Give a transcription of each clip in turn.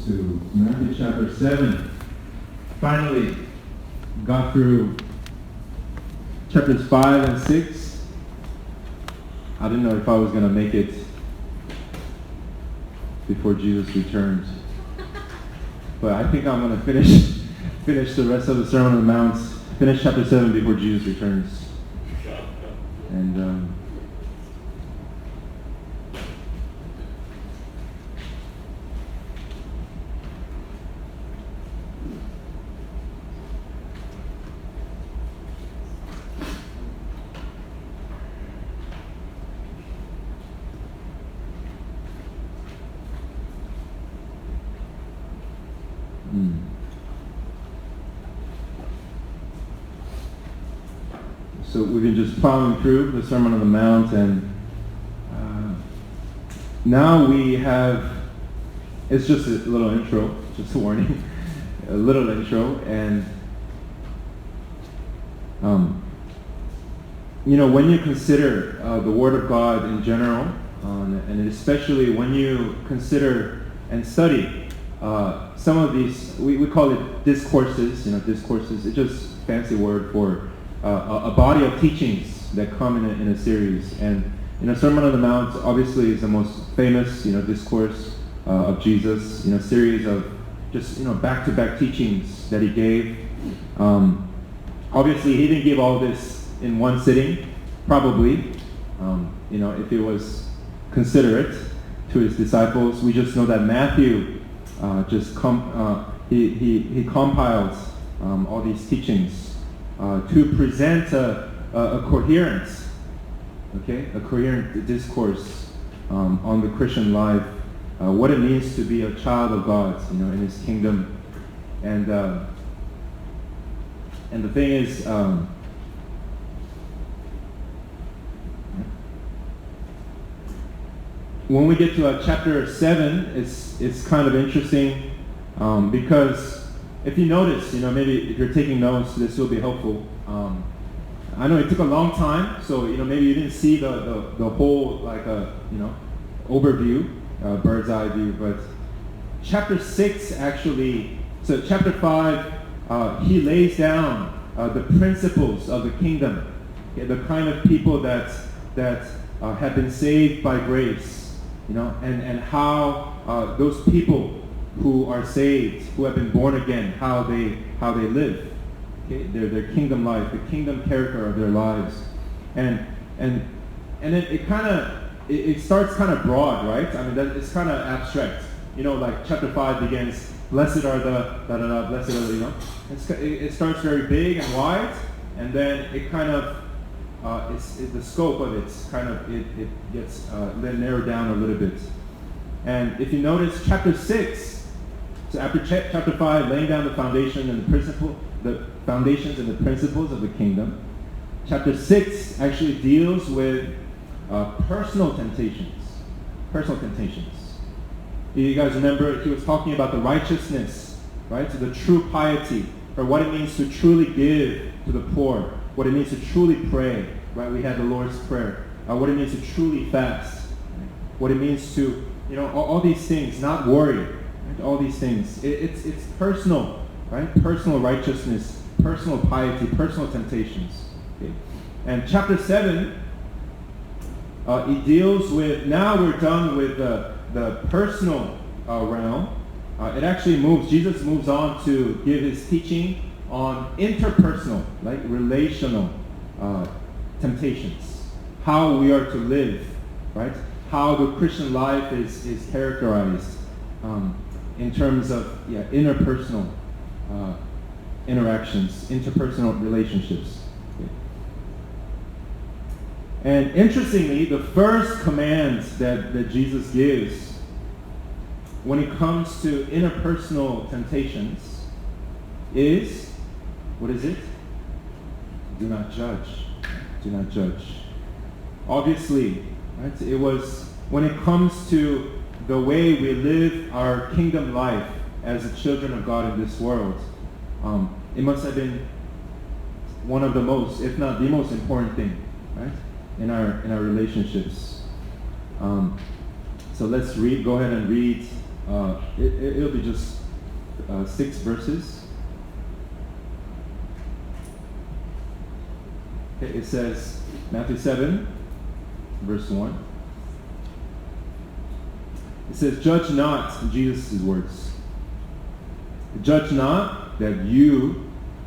to Matthew chapter 7. Finally, got through chapters 5 and 6. I didn't know if I was going to make it before Jesus returns. But I think I'm going to finish the rest of the Sermon on the Mount, finish chapter 7 before Jesus returns. And so we've been just plowing through the Sermon on the Mount, and now we have, it's just a little intro, just a warning, a little intro, and when you consider the Word of God in general, and especially when you consider and study some of these, we call it discourses, discourses, it's just a fancy word for a body of teachings that come in a series. And Sermon on the Mount obviously is the most famous discourse of Jesus, series of just back-to-back teachings that he gave. Obviously he didn't give all this in one sitting, probably, if he was considerate to his disciples. We just know that Matthew he compiled all these teachings to present a coherent discourse on the Christian life, what it means to be a child of God, in His kingdom, and the thing is, when we get to chapter 7, it's kind of interesting because if you notice, maybe if you're taking notes, this will be helpful. I know it took a long time, so maybe you didn't see the whole overview, bird's eye view. But chapter 6 actually, so chapter 5, he lays down the principles of the kingdom, the kind of people that have been saved by grace, and how those people who are saved, who have been born again, how they live, their kingdom life, the kingdom character of their lives, and then it starts kind of broad, right? I mean, it's kind of abstract, like chapter 5 begins, blessed are the blessed are the, it starts very big and wide, and then it kind of it's the scope of it gets then narrowed down a little bit. And if you notice, chapter 6. So after chapter 5, laying down the foundation and the foundations and the principles of the kingdom, chapter 6 actually deals with personal temptations. Personal temptations. You guys remember he was talking about the righteousness, right? So the true piety, or what it means to truly give to the poor, what it means to truly pray, right? We had the Lord's Prayer. What it means to truly fast, right? What it means to, all these things, not worry. Right? All these things. It's personal, right? Personal righteousness, personal piety, personal temptations. Okay? And chapter 7, it deals with, now we're done with the personal realm. It actually Jesus moves on to give his teaching on interpersonal, like relational temptations. How we are to live, right? How the Christian life is characterized in terms of interpersonal interactions, interpersonal relationships. Okay. And interestingly, the first command that Jesus gives when it comes to interpersonal temptations is, what is it? Do not judge. Do not judge. Obviously, right? It was when it comes to the way we live our kingdom life as the children of God in this world, it must have been one of the most, if not the most important thing, right, in our relationships. So let's go ahead and read It'll be just 6 verses. Okay, it says, Matthew 7, verse 1. It says, "Judge not," Jesus' words. "Judge not, that you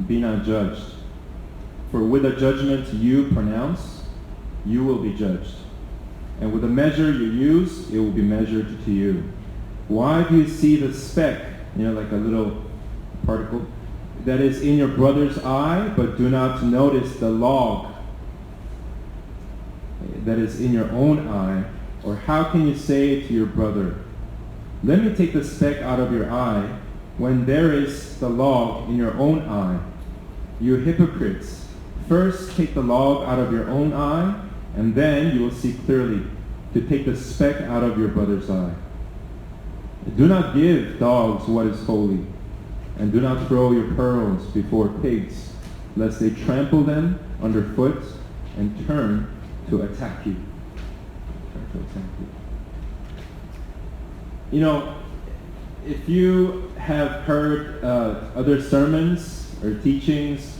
be not judged. For with the judgment you pronounce, you will be judged. And with the measure you use, it will be measured to you. Why do you see the speck," like a little particle, "that is in your brother's eye, but do not notice the log that is in your own eye? Or how can you say to your brother, 'Let me take the speck out of your eye,' when there is the log in your own eye? You hypocrites, first take the log out of your own eye, and then you will see clearly to take the speck out of your brother's eye. Do not give dogs what is holy, and do not throw your pearls before pigs, lest they trample them underfoot and turn to attack you." If you have heard other sermons or teachings,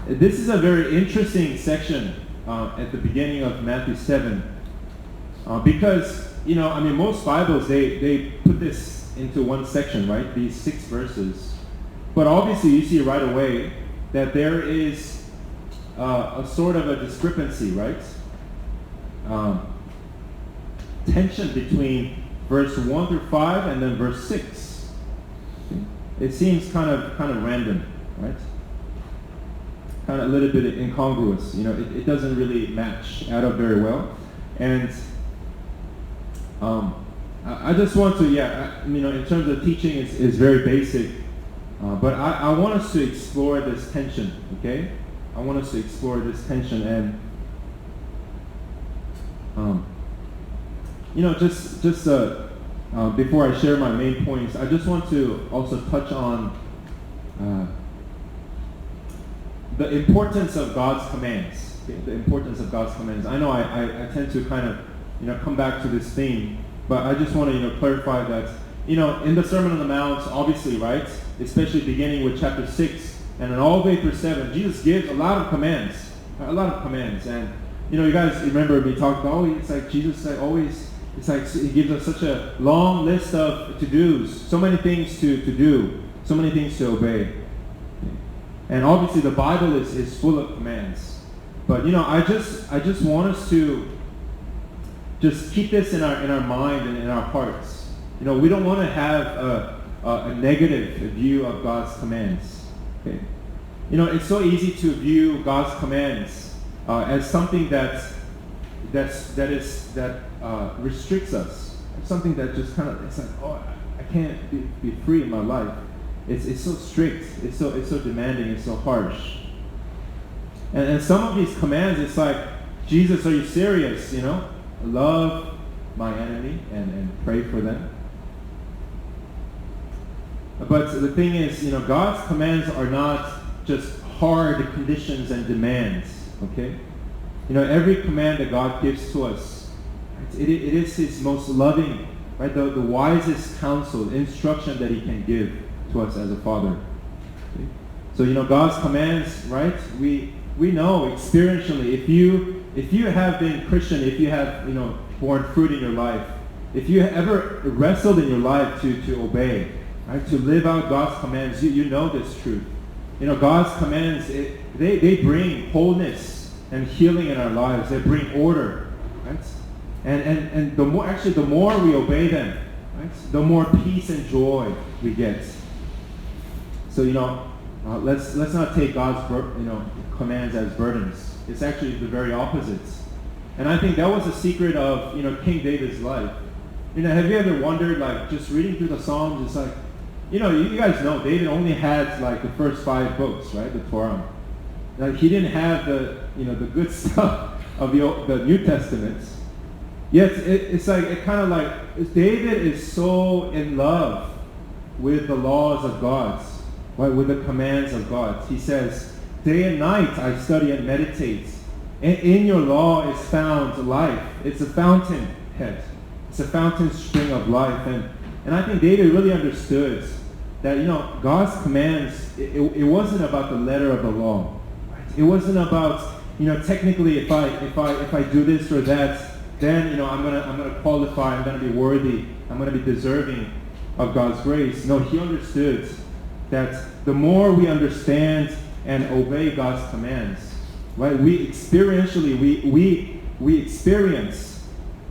this is a very interesting section at the beginning of Matthew 7. Because, most Bibles, they put this into one section, right? These 6 verses. But obviously you see right away that there is a sort of a discrepancy, right? Tension between verse 1 through 5 and then verse 6. It seems kind of random, right? Kind of a little bit incongruous. It doesn't really match out of very well. And I just want to, in terms of teaching, it's very basic. But I want us to explore this tension, okay? I want us to explore this tension and, just before I share my main points, I just want to also touch on the importance of God's commands. Okay? The importance of God's commands. I know I tend to kind of, come back to this theme, but I just want to, clarify that, in the Sermon on the Mount, obviously, right, especially beginning with chapter 6 and then all the way through 7, Jesus gives a lot of commands, and, you guys remember me talking about, it's like Jesus always, it's like he gives us such a long list of to-dos, so many things to do, so many things to obey. And obviously the Bible is full of commands. But I just want us to just keep this in our mind and in our hearts. We don't want to have a negative view of God's commands. Okay? It's so easy to view God's commands as something that restricts us. It's something that just kind of, it's like, oh, I can't be free in my life. It's so strict. It's so demanding. It's so harsh. And some of these commands, it's like, Jesus, are you serious? Love my enemy and pray for them. But the thing is, God's commands are not just hard conditions and demands. Okay? Every command that God gives to us, it is His most loving, right? The wisest counsel, instruction that He can give to us as a father. Okay? So God's commands, right? We know experientially, if you have been Christian, if you have borne fruit in your life, if you ever wrestled in your life to obey, right, to live out God's commands, you know this truth. God's commands, they bring wholeness and healing in our lives. They bring order, right? And the more we obey them, right, the more peace and joy we get. So let's not take God's commands as burdens. It's actually the very opposite. And I think that was the secret of King David's life. Have you ever wondered, like, just reading through the Psalms, it's like, you guys know David only had like the first 5 books, right, the Torah. Like, he didn't have the good stuff of the New Testament. Yet it's like, it kind of like, David is so in love with the laws of God, right, with the commands of God. He says, day and night I study and meditate. And in your law is found life. It's a fountain head. It's a fountain spring of life. And And I think David really understood that, God's commands, it wasn't about the letter of the law. Right? It wasn't about, technically if I do this or that, then, I'm gonna qualify, I'm gonna be worthy, I'm gonna be deserving of God's grace. No, he understood that the more we understand and obey God's commands, right, we experientially, we experience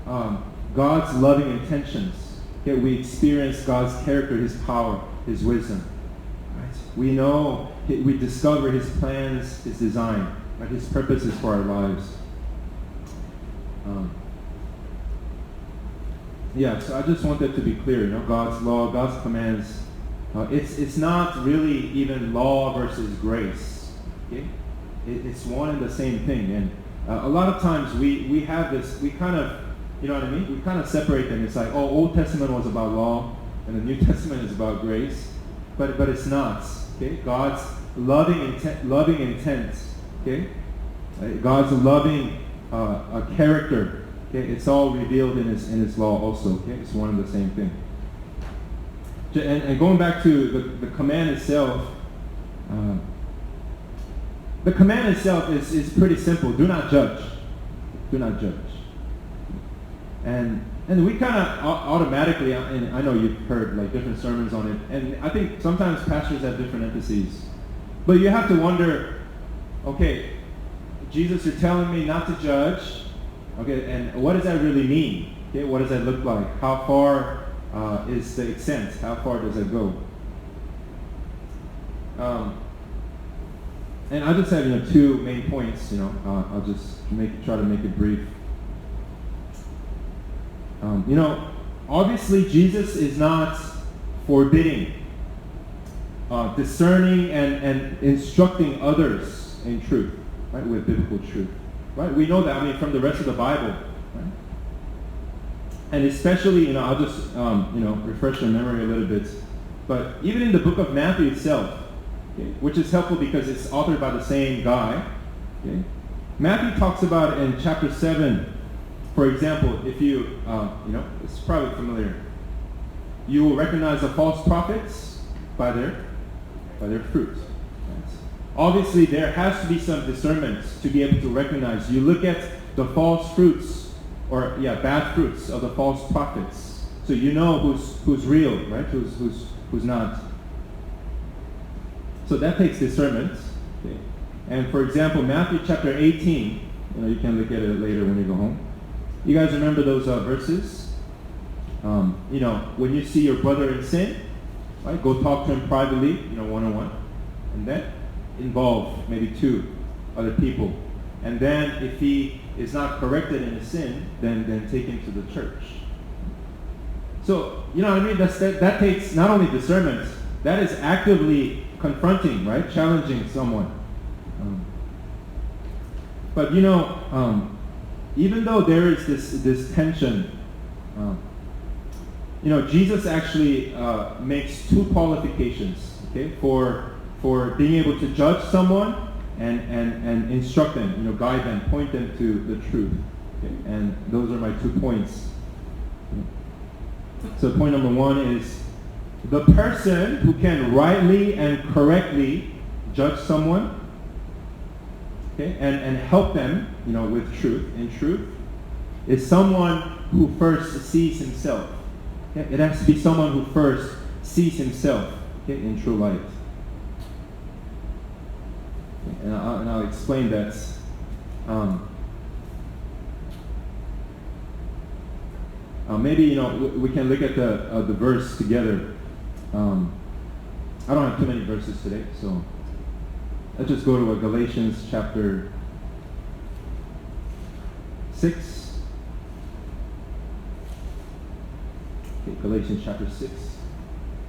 God's loving intentions. Okay? We experience God's character, his power, his wisdom. Right? We know, we discover his plans, his design, right? His purposes for our lives. So I just want that to be clear. God's law, God's commands, it's not really even law versus grace. Okay? It's one and the same thing. And a lot of times we have this, we kind of, we kind of separate them. It's like, Old Testament was about law, and the New Testament is about grace. But it's not. Okay? God's loving intent. Okay? God's loving character. Okay? It's all revealed in his law also. Okay? It's one and the same thing. And going back to the command itself, the command itself is pretty simple. Do not judge. Do not judge. And we kind of automatically, and I know you've heard like different sermons on it, and I think sometimes pastors have different emphases. But you have to wonder, okay, Jesus, you're telling me not to judge. Okay, and what does that really mean? Okay, what does that look like? How far is the extent? How far does it go? And I just have two main points. I'll just try to make it brief. Obviously Jesus is not forbidding discerning and instructing others in truth, right, with biblical truth. Right? We know that, from the rest of the Bible. Right? And especially, I'll just, refresh your memory a little bit. But even in the book of Matthew itself, okay, which is helpful because it's authored by the same guy, okay, Matthew talks about in chapter 7, for example, if you, it's probably familiar. You will recognize the false prophets by their fruits. Obviously, there has to be some discernment to be able to recognize. You look at the false fruits, or bad fruits of the false prophets, so you know who's real, right? Who's not. So that takes discernment. Okay. And for example, Matthew chapter 18. You can look at it later when you go home. You guys remember those verses? When you see your brother in sin, right? Go talk to him privately, one-on-one, and then involve maybe 2 other people. And then if he is not corrected in his sin, then take him to the church. So, that takes not only discernment, that is actively confronting, right? Challenging someone. But even though there is this tension, Jesus actually makes 2 qualifications, okay, for being able to judge someone and instruct them, guide them, point them to the truth. Okay? And those are my 2 points. So point number 1 is the person who can rightly and correctly judge someone, okay, and help them, with truth, in truth, is someone who first sees himself. Okay? It has to be someone who first sees himself, okay, in true light. And I'll explain that. Maybe we can look at the verse together. I don't have too many verses today, so let's just go to Galatians chapter 6. Okay, Galatians chapter 6.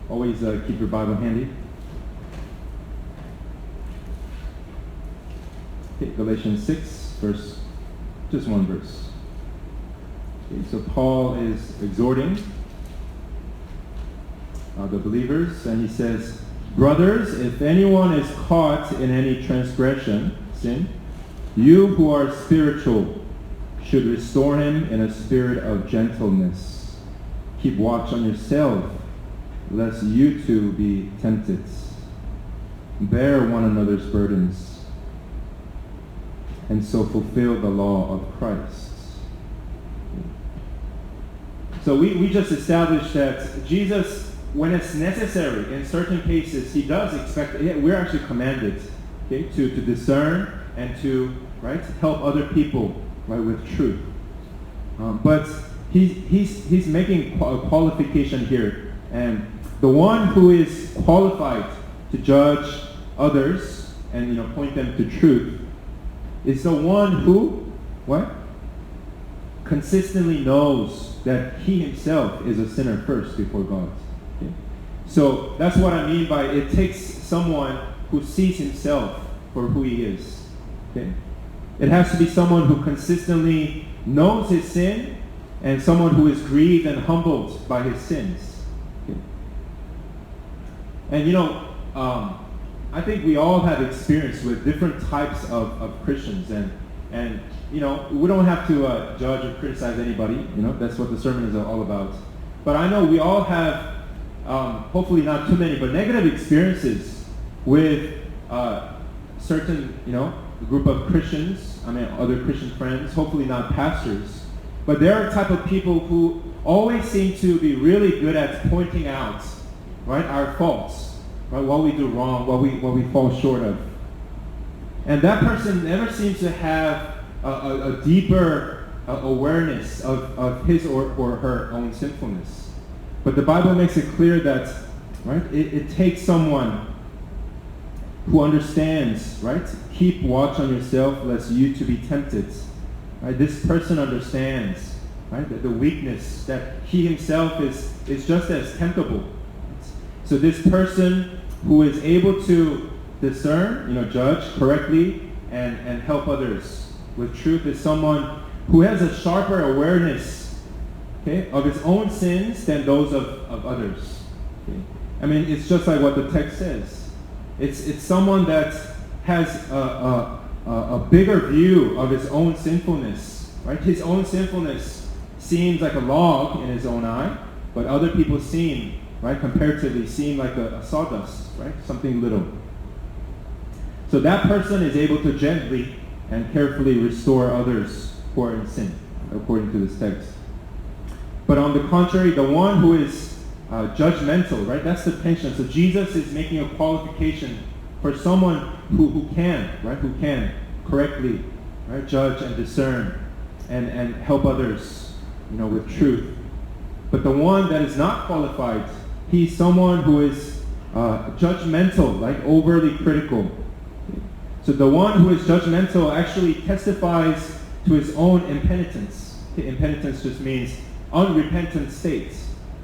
Always keep your Bible handy. Okay, Galatians 6, just one verse. Okay, so Paul is exhorting the believers, and he says, "Brothers, if anyone is caught in any transgression, sin, you who are spiritual should restore him in a spirit of gentleness." Keep watch on yourself, lest you too be tempted. Bear one another's burdens, and so fulfill the law of Christ. So we just established that Jesus, when it's necessary, in certain cases, he does expect, we're actually commanded, okay, to discern and to, right, help other people, right, with truth. But he's making a qualification here, and the one who is qualified to judge others and point them to truth is the one who consistently knows that he himself is a sinner first before God. Okay? So that's what I mean by it takes someone who sees himself for who he is. Okay? It has to be someone who consistently knows his sin and someone who is grieved and humbled by his sins. Okay? And I think we all have experience with different types of Christians, and we don't have to judge or criticize anybody. That's what the sermon is all about. But I know we all have, hopefully not too many, but negative experiences with certain, group of Christians. Other Christian friends. Hopefully not pastors. But there are a type of people who always seem to be really good at pointing out, right, our faults. Right, what we do wrong, what we fall short of. And that person never seems to have a deeper awareness of his or her own sinfulness. But the Bible makes it clear that, right, it takes someone who understands, right, keep watch on yourself lest you to be tempted. Right, this person understands, right, the weakness that he himself is just as temptable. So this person who is able to discern, judge correctly and help others with truth is someone who has a sharper awareness, okay, of his own sins than those of others. Okay? It's just like what the text says. It's someone that has a bigger view of his own sinfulness. Right? His own sinfulness seems like a log in his own eye, but other people seem, right, comparatively seem like a sawdust, right? Something little. So that person is able to gently and carefully restore others who are in sin, according to this text. But on the contrary, the one who is judgmental, right? That's the tension. So Jesus is making a qualification for someone who can correctly, right, judge and discern and help others, with truth. But the one that is not qualified, he's someone who is judgmental, like overly critical. So the one who is judgmental actually testifies to his own impenitence. Okay? Impenitence just means unrepentant state.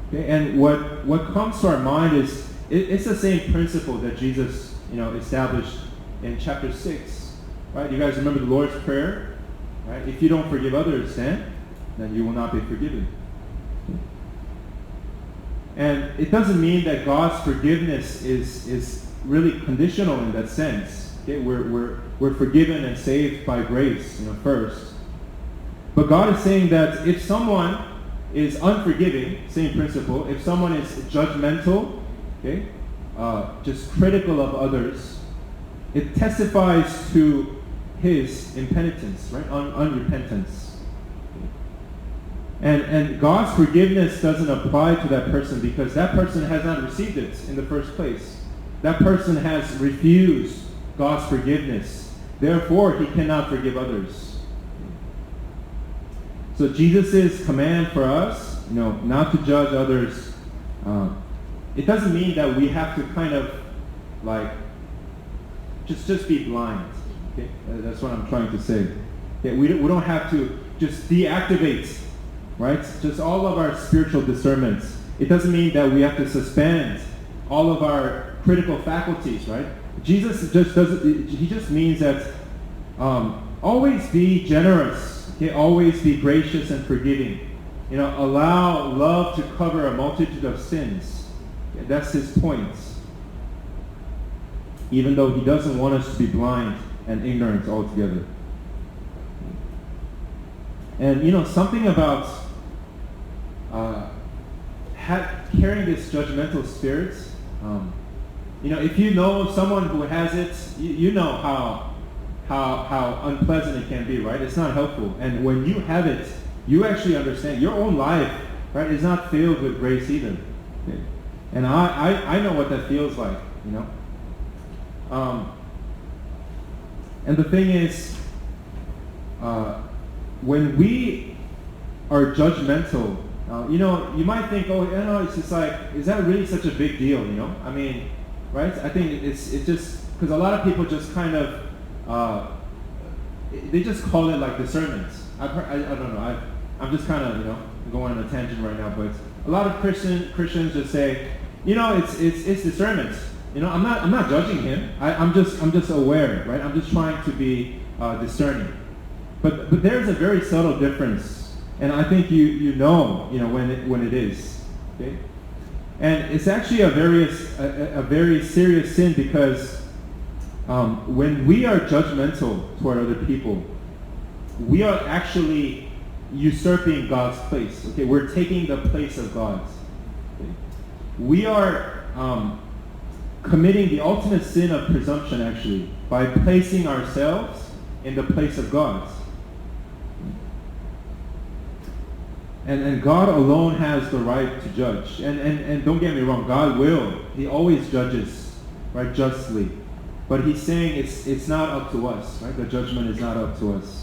Okay? And what comes to our mind is, it's the same principle that Jesus, established in chapter 6. Right? You guys remember the Lord's Prayer? Right? If you don't forgive others, then you will not be forgiven. And it doesn't mean that God's forgiveness is really conditional in that sense. Okay? We're forgiven and saved by grace, first. But God is saying that if someone is unforgiving, same principle, if someone is judgmental, okay, just critical of others, it testifies to his impenitence, right? Unrepentance. And God's forgiveness doesn't apply to that person because that person has not received it in the first place. That person has refused God's forgiveness. Therefore, he cannot forgive others. So Jesus' command for us, not to judge others, it doesn't mean that we have to kind of just be blind. Okay? That's what I'm trying to say. Okay? We don't have to just deactivate, right, just all of our spiritual discernments. It doesn't mean that we have to suspend all of our critical faculties, right? Jesus he just means that always be generous, okay? Always be gracious and forgiving. Allow love to cover a multitude of sins. Okay? That's his point. Even though he doesn't want us to be blind and ignorant altogether. And something about carrying this judgmental spirit, if you know someone who has it, you know how unpleasant it can be, right? It's not helpful. And when you have it, you actually understand your own life, right, is not filled with grace either. Okay? And I know what that feels like, and the thing is, when we are judgmental, you might think, it's just like, is that really such a big deal, I mean, right? I think it's just, because a lot of people just kind of, they just call it like discernments. I don't know, I'm just kind of, going on a tangent right now, but a lot of Christians just say, it's discernment. I'm not judging him. I'm just aware, right? I'm just trying to be discerning. But there's a very subtle difference, and I think you know when it is. Okay, and it's actually a very serious sin, because when we are judgmental toward other people, we are actually usurping God's place. Okay, we're taking the place of God's. Okay? We are committing the ultimate sin of presumption, actually, by placing ourselves in the place of God. And God alone has the right to judge. And don't get me wrong, God will. He always judges, right, justly. But he's saying it's not up to us, right? The judgment is not up to us.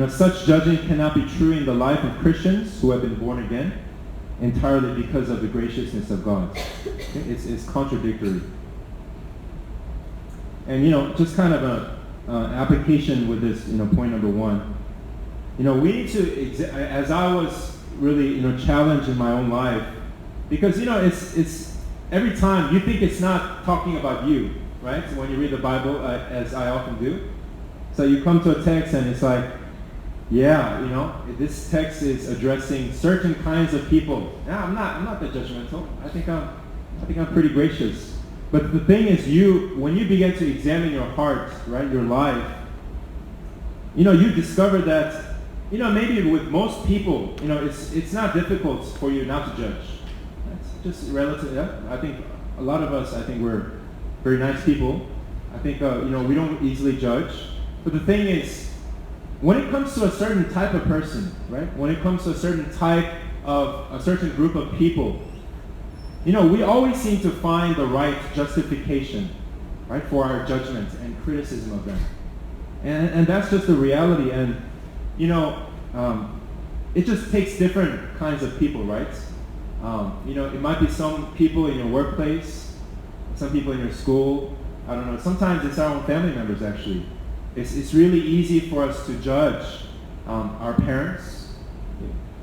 Such judging cannot be true in the life of Christians who have been born again, entirely because of the graciousness of God. Okay? It's contradictory. And just kind of an application with this, point number one. We need to, as I was really, challenged in my own life, because it's every time you think it's not talking about you, right? When you read the Bible, as I often do, so you come to a text and it's like, yeah, this text is addressing certain kinds of people. Yeah, I'm not that judgmental. I think I'm pretty gracious. But the thing is, when you begin to examine your heart, right, your life, you discover that, maybe with most people, it's not difficult for you not to judge. That's just relative. Yeah? I think a lot of us, we're very nice people. I think, we don't easily judge. But the thing is, when it comes to a certain type of person, right? When it comes to a certain group of people, we always seem to find the right justification, right, for our judgment and criticism of them. And that's just the reality. And, it just takes different kinds of people, right? It might be some people in your workplace, some people in your school. I don't know. Sometimes it's our own family members, actually. It's really easy for us to judge our parents,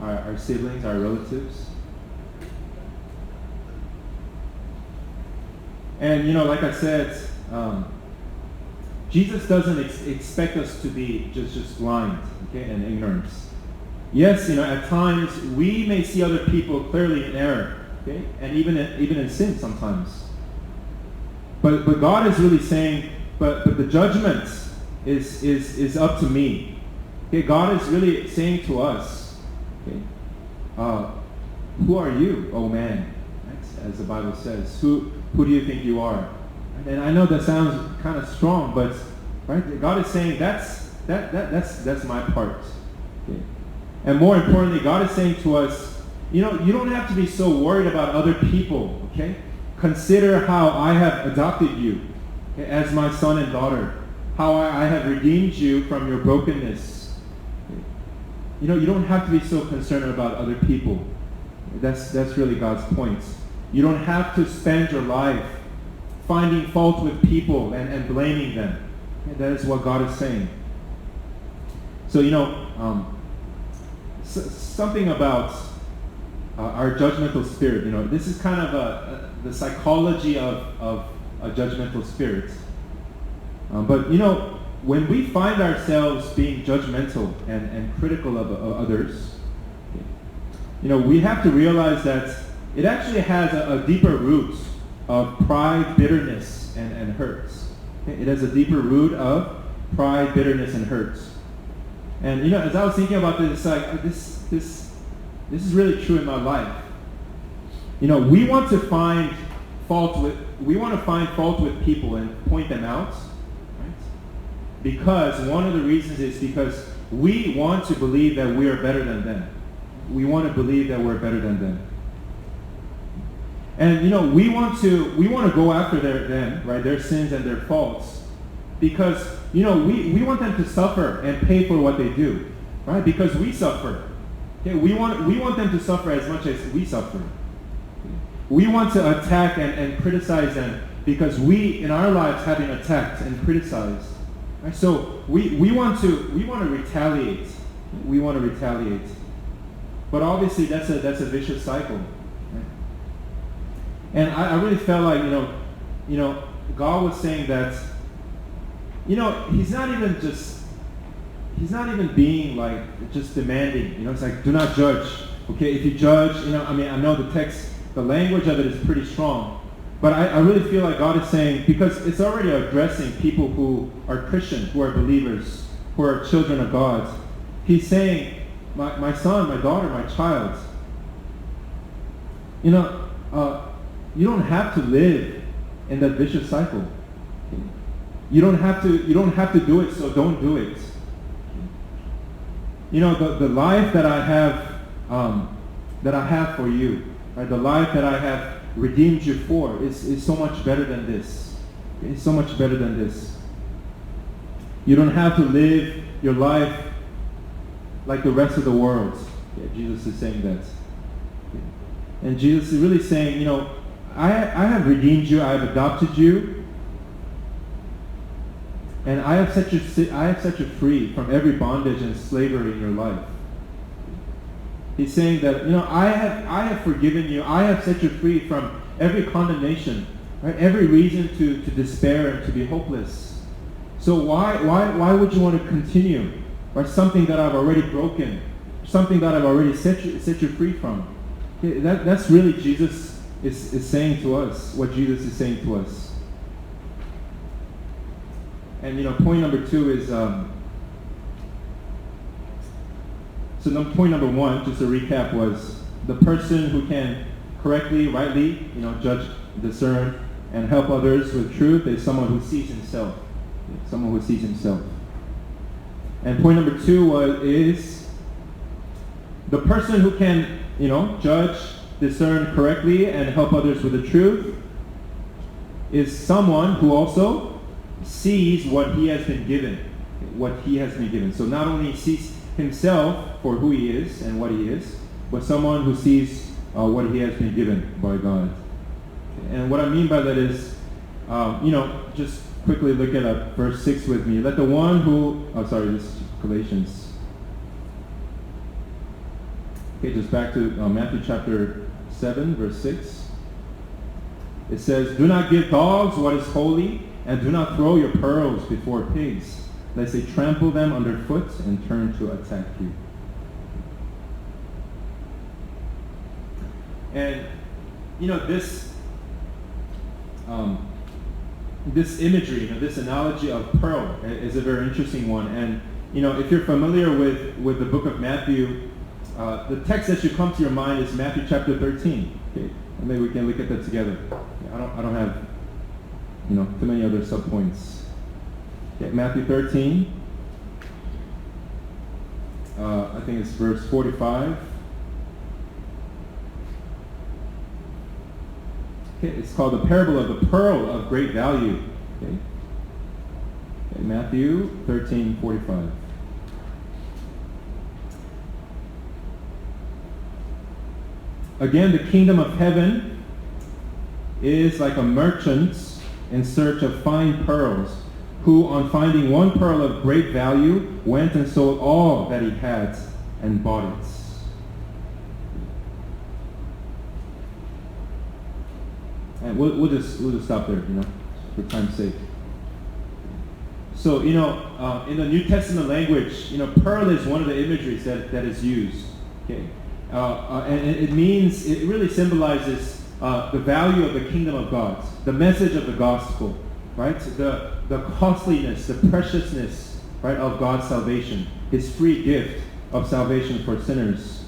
our siblings, our relatives. And, like I said, Jesus doesn't expect us to be just blind, okay, and ignorant. Yes, at times we may see other people clearly in error, okay, and even in sin sometimes. But God is really saying, but the judgment is up to me. Okay, God is really saying to us, okay, who are you, oh man? Right? As the Bible says, who do you think you are? And I know that sounds kind of strong, but right, God is saying that's my part. Okay? And more importantly, God is saying to us, you don't have to be so worried about other people. Okay, consider how I have adopted you, okay, as my son and daughter. How I have redeemed you from your brokenness. You don't have to be so concerned about other people. That's really God's point. You don't have to spend your life finding fault with people and blaming them. And that is what God is saying. So, something about our judgmental spirit. This is kind of the psychology of a judgmental spirit. But when we find ourselves being judgmental and critical of others, we have to realize that it actually has a deeper root of pride, bitterness, and hurts. It has a deeper root of pride, bitterness, and hurts. And as I was thinking about this, it's like this is really true in my life. we want to find fault with people and point them out, right? Because one of the reasons is because we want to believe that we are better than them. We want to believe that we're better than them. And we want to go after their sins and their faults, because we want them to suffer and pay for what they do, right? Because we suffer. Okay, we want them to suffer as much as we suffer. We want to attack and criticize them because we in our lives have been attacked and criticized. Right? So we want to retaliate. We want to retaliate. But obviously that's a vicious cycle. Right? And I really felt like God was saying that He's not even being like just demanding. It's like, do not judge. Okay, if you judge, I know the text, the language of it is pretty strong. But I really feel like God is saying, because it's already addressing people who are Christian, who are believers, who are children of God. He's saying, my son, my daughter, my child, you don't have to live in that vicious cycle. You don't have to do it, so don't do it. The life that I have for you, right? The life that I have redeemed you for is so much better than this. It's so much better than this. You don't have to live your life like the rest of the world. Yeah, Jesus is saying that. And Jesus is really saying, I have redeemed you, I have adopted you, and I have set you free from every bondage and slavery in your life. He's saying that, I have forgiven you. I have set you free from every condemnation, right? Every reason to despair and to be hopeless. So why would you want to continue, right? Something that I've already broken, something that I've already set you free from. Okay, that's really Jesus is saying to us, what Jesus is saying to us. And point number 2 is point number 1, just to recap, was the person who can correctly, rightly, judge, discern, and help others with truth is someone who sees himself. Someone who sees himself. And point number 2 is the person who can, judge, discern correctly, and help others with the truth is someone who also sees what he has been given. What he has been given. So not only sees himself for who he is and what he is, but someone who sees what he has been given by God. And what I mean by that is, just quickly look at verse 6 with me. Let the one who, this is Galatians. Okay, just back to Matthew chapter 7, verse 6. It says, do not give dogs what is holy, and do not throw your pearls before pigs, lest they trample them underfoot and turn to attack you. And this imagery, this analogy of pearl is a very interesting one. And if you're familiar with the book of Matthew, the text that should come to your mind is Matthew chapter 13. Okay, and maybe we can look at that together. I don't have too many other subpoints. Okay, Matthew 13. I think it's verse 45. Okay, it's called the parable of the pearl of great value. Okay, Matthew 13:45. Again, the kingdom of heaven is like a merchant in search of fine pearls, who on finding one pearl of great value went and sold all that he had and bought it. And we'll just stop there, for time's sake. So, in the New Testament language, pearl is one of the imageries that is used. Okay, and it really symbolizes the value of the kingdom of God, the message of the gospel, right? The costliness, the preciousness, right, of God's salvation, His free gift of salvation for sinners.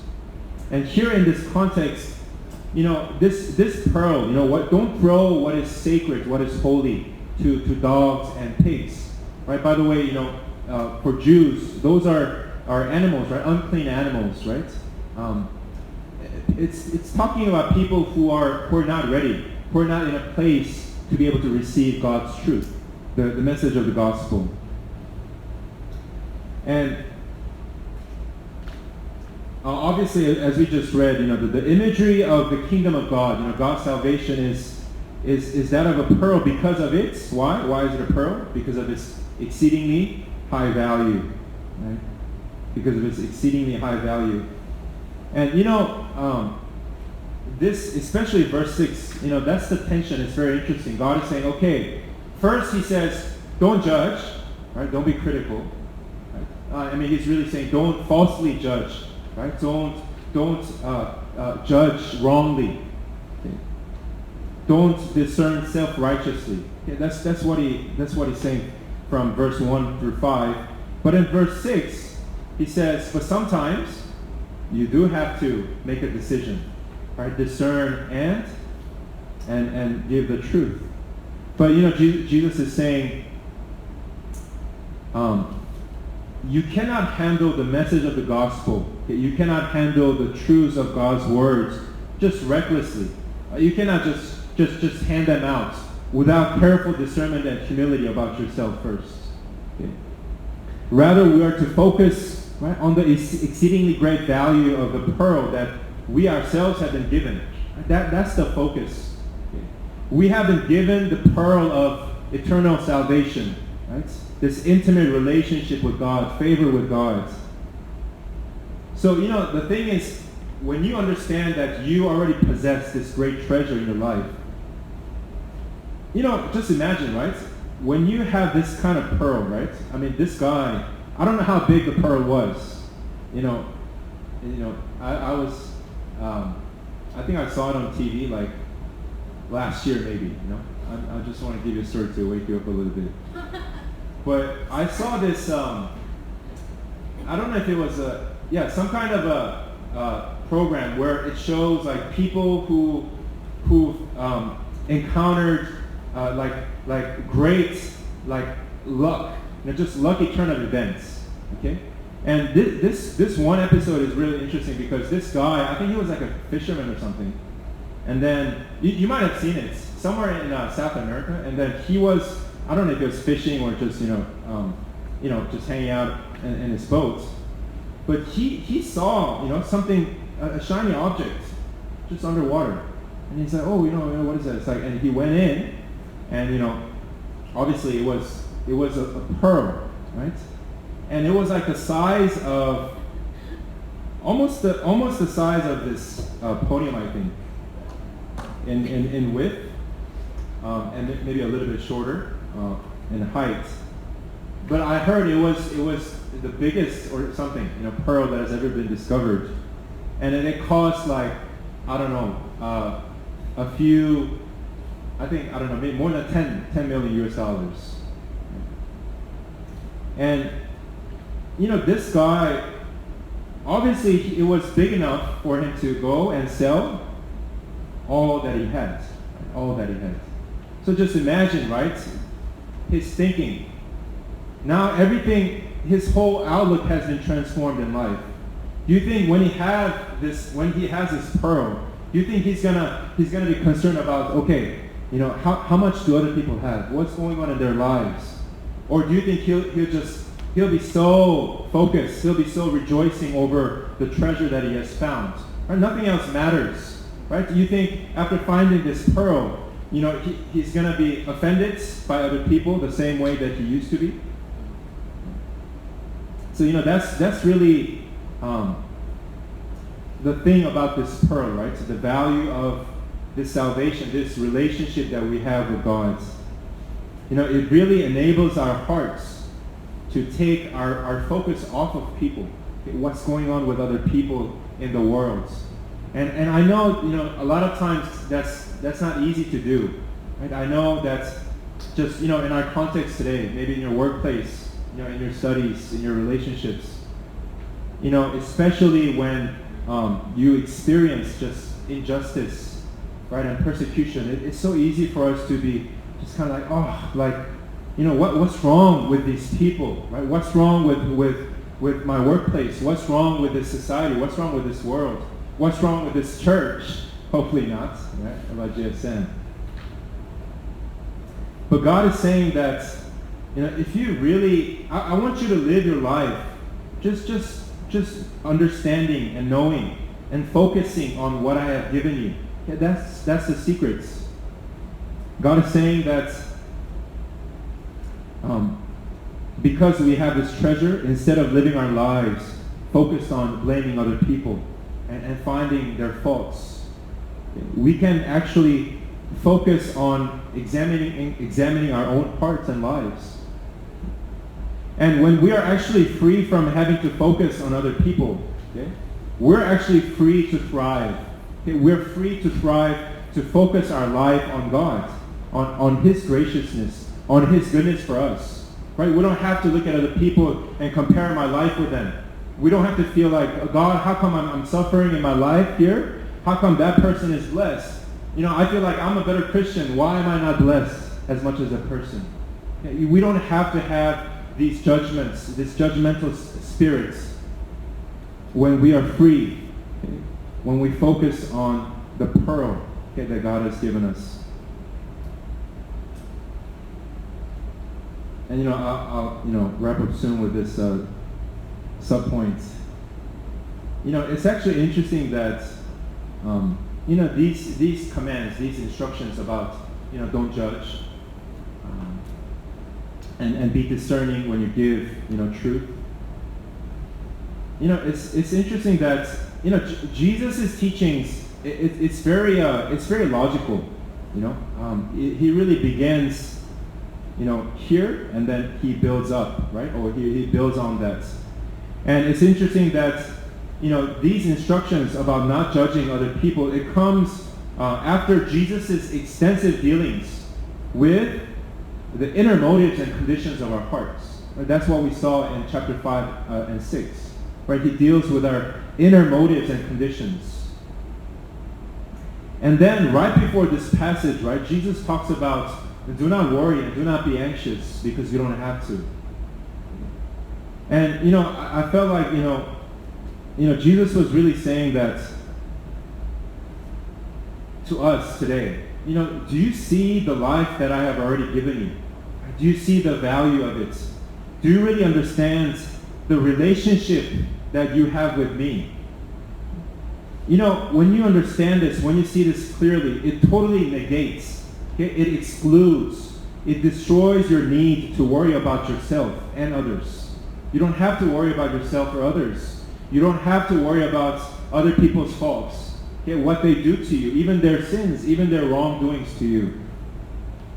And here in this context, this pearl, don't throw what is sacred, what is holy to dogs and pigs, right? By the way, for Jews, those are animals, right? Unclean animals, right? It's talking about people who are not ready, who are not in a place to be able to receive God's truth, the message of the gospel. And obviously, as we just read, the imagery of the kingdom of God, God's salvation is that of a pearl because of its, why? Why is it a pearl? Because of its exceedingly high value, right? Because of its exceedingly high value. And this, especially verse 6, that's the tension. It's very interesting. God is saying, okay, first he says, don't judge, right? Don't be critical. Right? He's really saying, don't falsely judge, right? Don't judge wrongly. Okay? Don't discern self-righteously. Okay? That's what he's saying from verse 1 through 5. But in verse 6, he says, but sometimes you do have to make a decision, right? Discern and give the truth. But Jesus is saying, you cannot handle the message of the gospel. You cannot handle the truths of God's words just recklessly. You cannot just hand them out without careful discernment and humility about yourself first. Okay? Rather, we are to focus, right, on the exceedingly great value of the pearl that we ourselves have been given. That's the focus. Okay? We have been given the pearl of eternal salvation, right? This intimate relationship with God, favor with God. So, the thing is, when you understand that you already possess this great treasure in your life, just imagine, right? When you have this kind of pearl, right? This guy, I don't know how big the pearl was. I was, I think I saw it on TV like last year maybe, I just want to give you a story to wake you up a little bit. But I saw this, I don't know if it was some kind of a program where it shows like people who encountered like great luck, just lucky turn of events. Okay, and this one episode is really interesting because this guy, I think he was like a fisherman or something, and then you might have seen it somewhere in South America, and then he was, I don't know if he was fishing or just just hanging out in his boat, but he saw something, a shiny object just underwater, and he's like, oh, what is that? It's like, and he went in, and obviously it was a pearl, right? And it was like the size of almost the size of this podium, I think, in width, and maybe a little bit shorter in height. But I heard it was the biggest or something pearl that has ever been discovered, and then it cost like, I don't know, a few, I think, I don't know, maybe more than 10 million US dollars. And this guy, obviously it was big enough for him to go and sell all that he had. So just imagine, right, his thinking. Now everything, his whole outlook has been transformed in life. Do you think when he has this pearl, do you think he's gonna be concerned about, okay, how much do other people have? What's going on in their lives? Or do you think he'll be so focused, he'll be so rejoicing over the treasure that he has found? Right? Nothing else matters, right? Do you think after finding this pearl, he's going to be offended by other people the same way that he used to be? So, that's really the thing about this pearl, right? So the value of this salvation, this relationship that we have with God. It really enables our hearts to take our focus off of people, what's going on with other people in the world. And I know, a lot of times that's not easy to do. Right? I know that's just, in our context today, maybe in your workplace, in your studies, in your relationships, especially when you experience just injustice right, and persecution, it's so easy for us to be just kind of like, oh, like, what's wrong with these people, right? What's wrong with my workplace? What's wrong with this society? What's wrong with this world? What's wrong with this church? Hopefully not, right? About JSM. But God is saying that, if you really, I want you to live your life just understanding and knowing and focusing on what I have given you. Yeah, that's the secrets. God is saying that because we have this treasure, instead of living our lives focused on blaming other people and finding their faults, we can actually focus on examining our own hearts and lives. And when we are actually free from having to focus on other people, okay, we're actually free to thrive. Okay? We're free to thrive, to focus our life on God, on His graciousness, on His goodness for us. Right? We don't have to look at other people and compare my life with them. We don't have to feel like, God, how come I'm suffering in my life here? How come that person is blessed? I feel like I'm a better Christian. Why am I not blessed as much as a person? Okay? We don't have to have these judgments, these judgmental spirits, when we are free, okay? When we focus on the pearl, okay, that God has given us. And I'll wrap up soon with this sub-point. It's actually interesting that these commands, these instructions about don't judge, and be discerning when you give truth. It's interesting that Jesus' teachings, it's very logical. He really begins here, and then he builds up, right? Or he builds on that. And it's interesting that these instructions about not judging other people, it comes after Jesus' extensive dealings with the inner motives and conditions of our hearts. Right? That's what we saw in chapter 5 and 6. Right? He deals with our inner motives and conditions. And then right before this passage, right, Jesus talks about do not worry and do not be anxious because you don't have to. And I felt like Jesus was really saying that to us today. Do you see the life that I have already given you? Do you see the value of it? Do you really understand the relationship that you have with me? When you understand this, when you see this clearly, it totally negates, okay? It excludes, it destroys your need to worry about yourself and others. You don't have to worry about yourself or others. You don't have to worry about other people's faults, okay? What they do to you, even their sins, even their wrongdoings to you.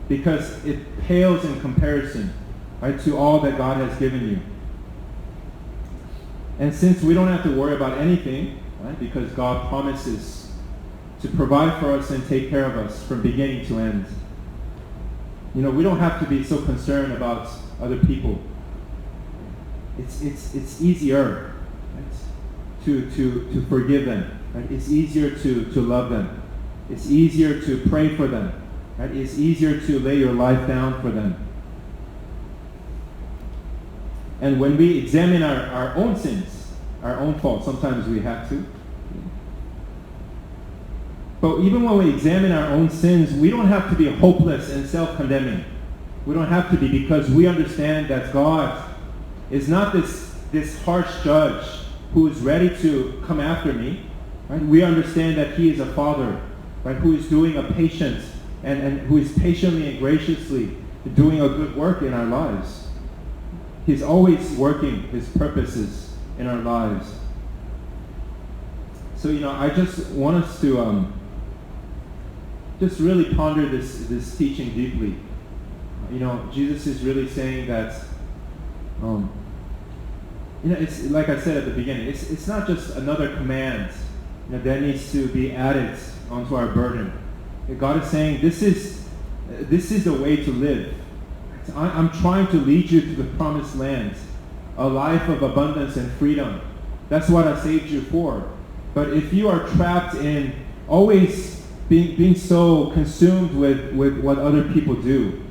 Because it pales in comparison, right, to all that God has given you. And since we don't have to worry about anything, right, because God promises to provide for us and take care of us from beginning to end, we don't have to be so concerned about other people. It's easier, right, to forgive them. Right? It's easier to love them. It's easier to pray for them. Right? It's easier to lay your life down for them. And when we examine our own sins, our own faults, sometimes we have to. But even when we examine our own sins, we don't have to be hopeless and self-condemning. We don't have to be, because we understand that God is not this harsh judge who is ready to come after me. Right? We understand that He is a Father, right, who is doing a patient and who is patiently and graciously doing a good work in our lives. He's always working His purposes in our lives. So, I just want us to just really ponder this teaching deeply. Jesus is really saying that, it's like I said at the beginning, it's not just another command that needs to be added onto our burden. God is saying this is the way to live. I'm trying to lead you to the promised land, a life of abundance and freedom. That's what I saved you for. But if you are trapped in always being so consumed with what other people do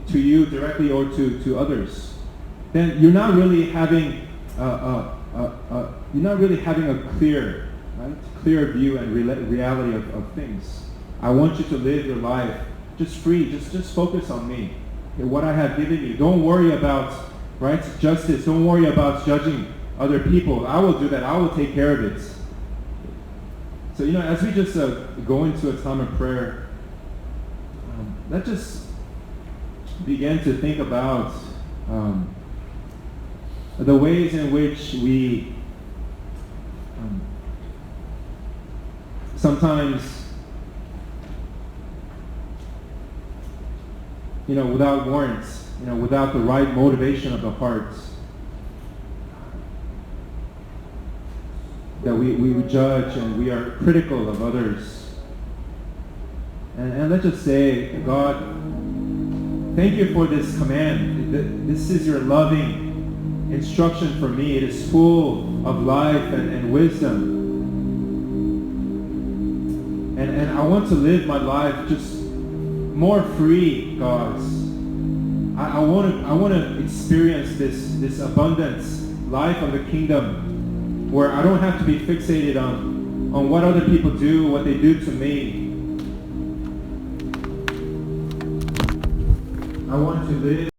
to you directly or to others, then you're not really having a clear view and reality of things. I want you to live your life just free. Just focus on me, what I have given you. Don't worry about justice. Don't worry about judging other people. I will do that. I will take care of it. So as we just go into a time of prayer, let's just begin to think about the ways in which we sometimes, without warrants, without the right motivation of the heart, that we judge and we are critical of others. And let's just say, God, thank you for this command. This is your loving instruction for me. It is full of life and wisdom. And I want to live my life just more free, God. I want to experience this abundance life of the kingdom, where I don't have to be fixated on what other people do, what they do to me. I want to live